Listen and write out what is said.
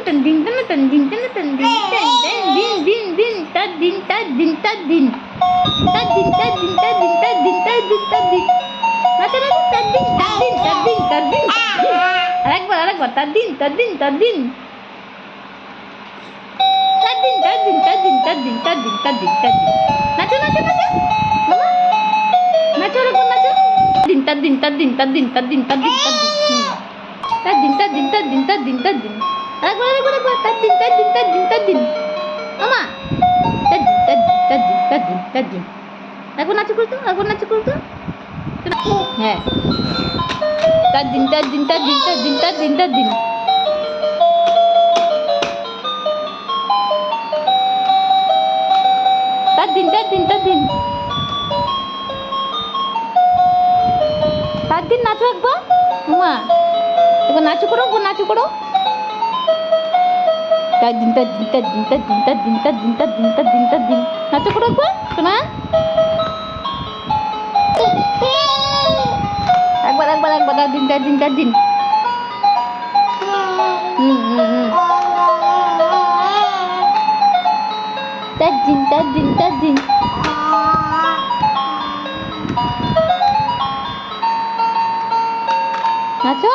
দিন দিন দিন দিন দিন দিন দিন তার দিন তার দিন তার দিন তার দিন তার দিন তার দিন তার দিন তার দিন তার দিন নাচো নাচো তার দিন তার দিন তার দিন তার দিন আরেকবার তার দিন তার দিন তার দিন তার দিন তার দিন তার দিন তার দিন তার দিন তার দিন তার দিন নাচো নাচো নাচো বাবা নাচো ওরকম নাচো দিন তার দিন তার দিন তার দিন তার দিন তার দিন তার দিন তার দিন তার দিন তার দিন তার দিন তার দিন আরেকবার তার দিন তার দিন তার দিন তার দিন মামা তার দিন তার দিন তার দিন তার দিন তার দিন এখন নাচো করতো এখন নাচো করতো হ্যাঁ তার দিন তার দিন তার দিন তার দিন তার দিন তার দিন তার দিন তার দিন তার দিন তার দিন নাচো একবার মা একবার নাচো করো নাচো করো তার দিন তার দিন তার দিন তার দিন তার দিন তার দিন তার দিন তার দিন তার দিন নাচো করো একবার শোনা একবার একবার একবার তার দিন তার দিন তার দিন তার দিন তার দিন তার দিন নাচো